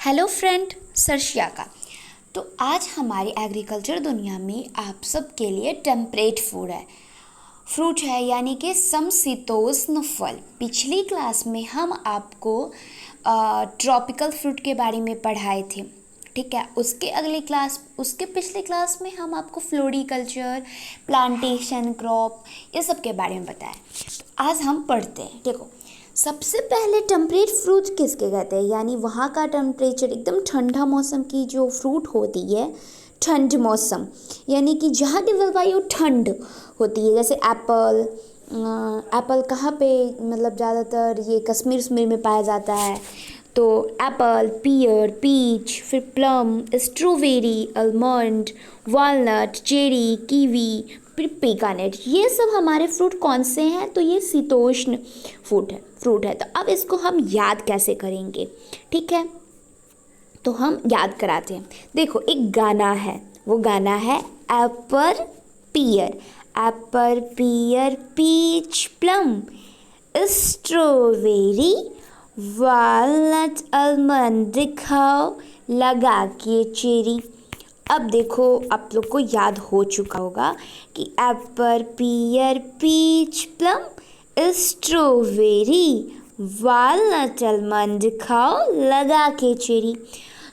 Hello friend, सर्शिया का। तो आज हमारी एग्रीकल्चर दुनिया में आप सब के लिए टेम्परेट फ्रूट है यानी कि समशीतोष्ण फल। पिछली क्लास में हम आपको ट्रॉपिकल फ्रूट के बारे में पढ़ाए थे, ठीक है। उसके पिछले क्लास में हम आपको फ्लोरिकल्चर, प्लांटेशन, क्रॉप ये सब के बारे में बताए। तो आज हम पढ़ते हैं। देखो, सबसे पहले टेम्परेट फ्रूट किसके कहते हैं, यानी वहाँ का टेम्परेचर एकदम ठंडा मौसम की जो फ्रूट होती है, ठंड मौसम यानी कि जहाँ की जलवायु ठंड होती है। जैसे एप्पल कहाँ पे मतलब ज़्यादातर ये कश्मीर में पाया जाता है। तो एप्पल, पियर, पीच, फिर plum, strawberry, almond, walnut, cherry, kiwi, फिर पेकानेट, ये सब हमारे फ्रूट कौन से हैं? तो ये शीतोष्ण फ्रूट है। तो अब इसको हम याद कैसे करेंगे, ठीक है। तो हम याद कराते हैं। देखो, एक गाना है, वो गाना है apple pear peach plum strawberry walnut almond खाओ लगा के चेरी। अब देखो, आप लोग को याद हो चुका होगा कि apple pear peach plum strawberry walnut almond खाओ लगा के चेरी।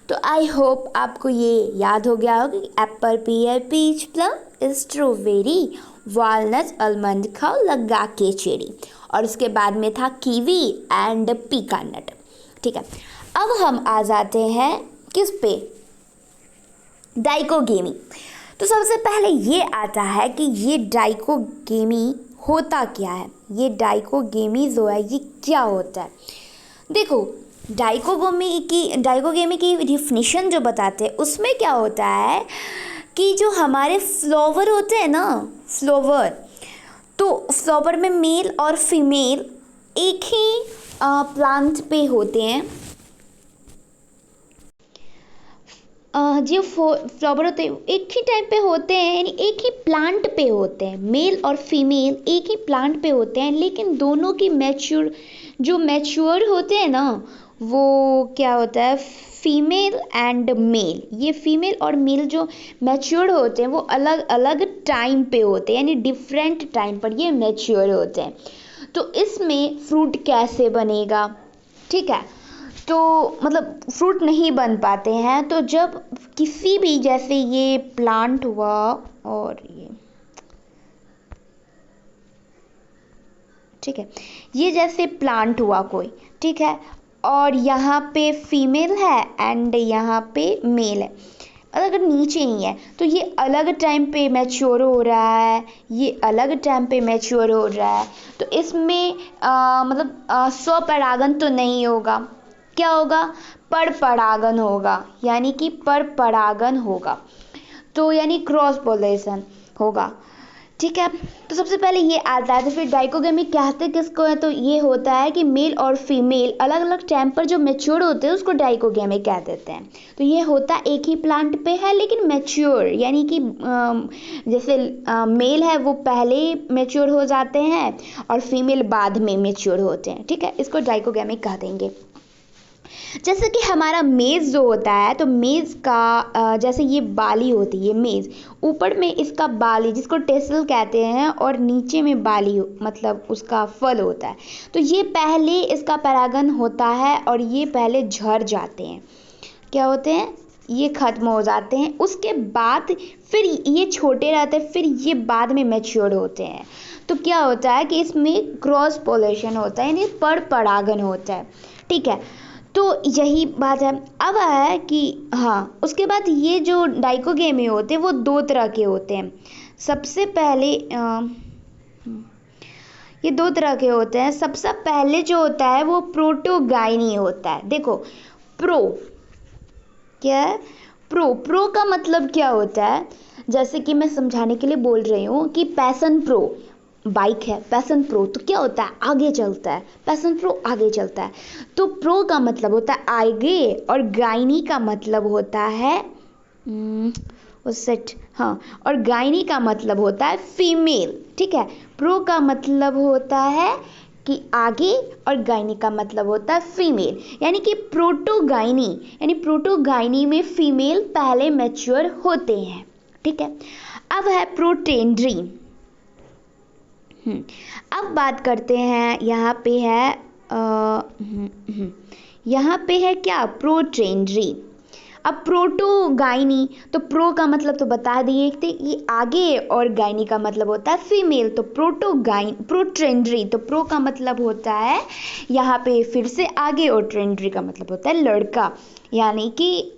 तो आई होप आपको ये याद हो गया होगा कि apple pear peach plum strawberry walnut almond खाओ लगा के चेरी। और उसके बाद में था कीवी एंड पीकानट, ठीक है। अब हम आ जाते हैं किस पे? डाइकोगेमी। तो सबसे पहले ये आता है कि ये डाइकोगेमी होता क्या है। ये डाइकोगेमी जो है ये क्या होता है? देखो, डाइकोगेमी की डिफिनीशन जो बताते हैं उसमें क्या होता है कि जो हमारे फ्लावर होते हैं ना, तो फ्लावर में मेल और फीमेल एक ही प्लांट पे होते हैं। जो फ्लावर होते हैं एक ही टाइप पे होते हैं, यानी एक ही प्लांट पे होते हैं। मेल और फीमेल एक ही प्लांट पे होते हैं, लेकिन दोनों की मैच्योर होते हैं ना, वो क्या होता है, फीमेल एंड मेल। ये फीमेल और मेल जो मैच्योर होते हैं वो अलग अलग टाइम पे होते हैं, यानी डिफरेंट टाइम पर ये मैच्योर होते हैं। तो इसमें फ्रूट कैसे बनेगा, ठीक है। तो मतलब फ्रूट नहीं बन पाते हैं। तो जब किसी भी, जैसे ये प्लांट हुआ और ये, ठीक है, ये जैसे प्लांट हुआ कोई, ठीक है, और यहाँ पे फीमेल है एंड यहाँ पे मेल है। अगर नीचे नहीं है तो ये अलग टाइम पे मैच्योर हो रहा है, ये अलग टाइम पे मैच्योर हो रहा है। तो इसमें स्वपरागन तो नहीं होगा। क्या होगा? परपरागन होगा, यानी कि परपरागन होगा, तो यानी क्रॉस पोलेशन होगा, ठीक है। तो सबसे पहले ये आता है। तो फिर डाइकोगेमी कहते किसको है? तो ये होता है कि मेल और फीमेल अलग अलग टाइम पर जो मैच्योर होते हैं उसको डाइकोगेमी कह देते हैं। तो ये होता एक ही प्लांट पे है लेकिन मैच्योर, यानी कि जैसे मेल है वो पहले मैच्योर हो जाते हैं और फीमेल बाद में मैच्योर होते हैं, ठीक है। इसको डाइकोगेमी कह देंगे। जैसे कि हमारा मेज़ जो होता है, तो मेज़ का जैसे ये बाली होती है मेज़, ऊपर में इसका बाली जिसको टेसल कहते हैं और नीचे में बाली मतलब उसका फल होता है। तो ये पहले इसका परागन होता है और ये पहले झड़ जाते हैं। क्या होते हैं? ये ख़त्म हो जाते हैं। उसके बाद फिर ये छोटे रहते हैं, फिर ये बाद में मैच्योर होते हैं। तो क्या होता है कि इसमें क्रॉस पोलेशन होता है, यानी परपरागन होता है, ठीक है। तो यही बात है। अब है कि हाँ, उसके बाद ये जो डाइकोगेमी होते हैं वो दो तरह के होते हैं। सबसे पहले ये दो तरह के होते हैं। सबसे पहले जो होता है वो प्रोटोगाइनी होता है। देखो, प्रो क्या है? प्रो का मतलब क्या होता है? जैसे कि मैं समझाने के लिए बोल रही हूँ कि पैशन प्रो बाइक है, पैशन प्रो तो क्या होता है? आगे चलता है, पैशन प्रो आगे चलता है। तो प्रो का मतलब होता है आगे और गाइनी का मतलब होता है हाँ, और गाइनी का मतलब होता है फीमेल, ठीक है। प्रो का मतलब होता है कि आगे, और गाइनी का मतलब होता है फीमेल, यानी कि प्रोटोगाइनी, यानी प्रोटोगाइनी में फीमेल पहले मैच्योर होते हैं। ठीक है, अब है प्रोटेंड्री। अब बात करते हैं, यहाँ पे है यहाँ पे है क्या, प्रोटेंड्री। अब प्रोटोगाइनी, तो प्रो का मतलब तो बता दिए थे, ये आगे, और गाइनी का मतलब होता है फीमेल। तो प्रोटेंड्री, तो प्रो का मतलब होता है यहाँ पे फिर से आगे, और ट्रेंड्री का मतलब होता है लड़का, यानी कि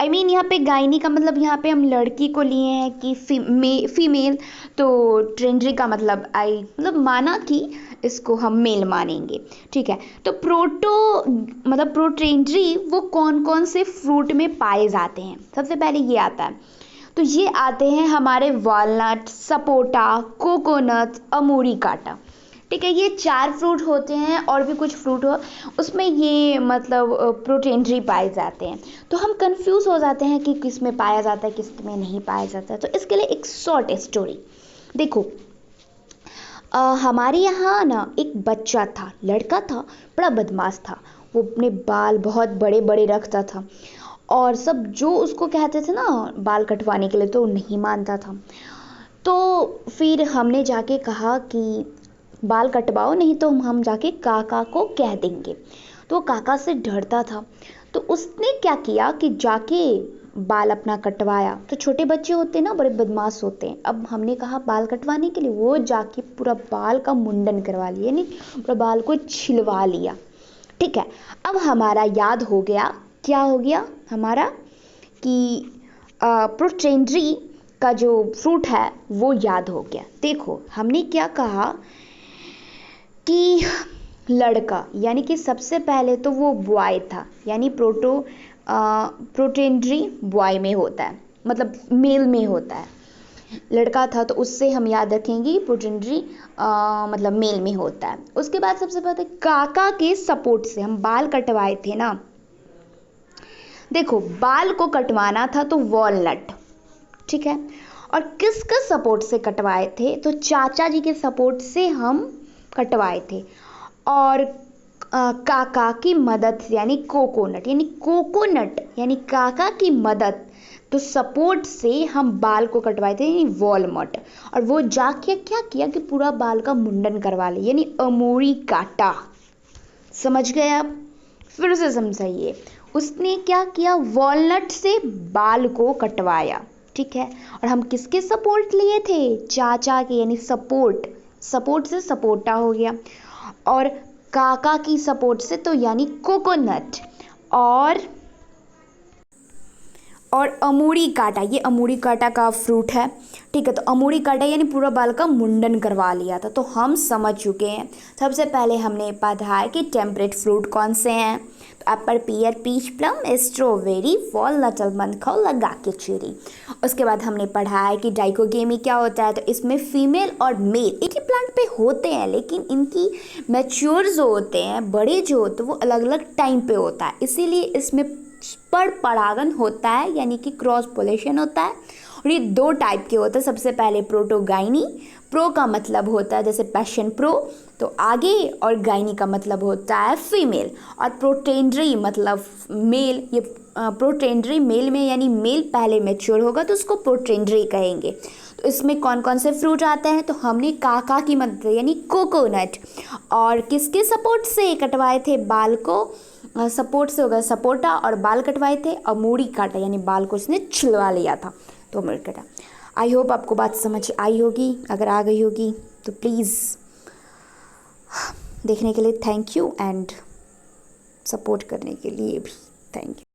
यहाँ पे गाइनी का मतलब यहाँ पे हम लड़की को लिए हैं कि फीमेल, तो ट्रेंड्री का मतलब माना कि इसको हम मेल मानेंगे। ठीक है, तो प्रोटेंड्री वो कौन कौन से फ्रूट में पाए जाते हैं, सबसे पहले ये आता है। तो ये आते हैं हमारे वॉलनट, सपोटा, कोकोनट, अमूरी काटा। ठीक है, ये 4 फ्रूट होते हैं, और भी कुछ फ्रूट हो उसमें ये प्रोटेंड्री पाए जाते हैं। तो हम कंफ्यूज हो जाते हैं कि किस में पाया जाता है, किस में नहीं पाया जाता है। तो इसके लिए एक शॉर्ट स्टोरी देखो। हमारे यहाँ ना एक बच्चा था, लड़का था, बड़ा बदमाश था। वो अपने बाल बहुत बड़े बड़े रखता था, और सब जो उसको कहते थे ना बाल कटवाने के लिए, तो नहीं मानता था। तो फिर हमने जाके कहा कि बाल कटवाओ, नहीं तो हम जाके काका को कह देंगे। तो काका से डरता था, तो उसने क्या किया कि जाके बाल अपना कटवाया। तो छोटे बच्चे होते हैं ना, बड़े बदमाश होते हैं। अब हमने कहा बाल कटवाने के लिए, वो जाके पूरा बाल का मुंडन करवा लिया, यानी पूरा बाल को छिलवा लिया। ठीक है, अब हमारा याद हो गया, क्या हो गया हमारा, कि प्रोटेंड्री का जो फ्रूट है वो याद हो गया। देखो हमने क्या कहा कि लड़का, यानी कि सबसे पहले तो वो बॉय था, यानी प्रोटेंड्री बॉय में होता है, मतलब मेल में होता है। लड़का था तो उससे हम याद रखेंगे प्रोटेंड्री मतलब मेल में होता है। उसके बाद सबसे पहले काका के सपोर्ट से हम बाल कटवाए थे ना। देखो बाल को कटवाना था तो वॉलनट, ठीक है, और किसके सपोर्ट से कटवाए थे, तो चाचा जी के सपोर्ट से हम कटवाए थे। और काका की मदद से, यानी कोकोनट, यानी काका की मदद, तो सपोर्ट से हम बाल को कटवाए थे, यानी वॉलनट। और वो जाके क्या किया कि पूरा बाल का मुंडन करवा लिया, यानी अमूरी काटा। समझ गए आप? फिर से समझाइए। उसने क्या किया, वॉलनट से बाल को कटवाया। ठीक है, और हम किसके सपोर्ट लिए थे, चाचा के, यानी सपोर्ट से सपोटा हो गया। और काका की सपोर्ट से तो यानी कोकोनट। और अमूरी काटा, ये अमूरी काटा का फ्रूट है। ठीक है, तो अमूरी काटा यानी पूरा बाल का मुंडन करवा लिया था। तो हम समझ चुके हैं। सबसे पहले हमने पढ़ा है कि टेम्परेट फ्रूट कौन से हैं, तो apple, pear, peach, plum, strawberry, walnut, almond खाओ लगा के चेरी। उसके बाद हमने पढ़ा है कि डाइकोगेमी क्या होता है, तो इसमें फीमेल और मेल एक ही प्लांट पे होते हैं, लेकिन इनकी मैच्योर जो होते हैं, बड़े जो होते हैं, वो अलग अलग टाइम पे होता है, इसीलिए इसमें पर परागन होता है, यानी कि क्रॉस पोलेशन होता है। और ये 2 टाइप के होते हैं। सबसे पहले प्रोटोगाइनी, प्रो का मतलब होता है जैसे पैशन प्रो, तो आगे, और गाइनी का मतलब होता है फीमेल। और प्रोटेंड्री मतलब मेल, ये प्रोटेंड्री मेल में, यानी मेल पहले मैच्योर होगा तो उसको प्रोटेंड्री कहेंगे। तो इसमें कौन कौन से फ्रूट आते हैं, तो हमने काका की मदद, यानी कोकोनट, और किसके सपोर्ट से कटवाए थे बाल को, सपोर्ट से होगा सपोटा, और बाल कटवाए थे अमूरी काटा, यानी बाल को उसने छिलवा लिया था, तो अमूरी काटा। आई होप आपको बात समझ आई होगी। अगर आ गई होगी तो प्लीज़ देखने के लिए थैंक यू, एंड सपोर्ट करने के लिए भी थैंक यू।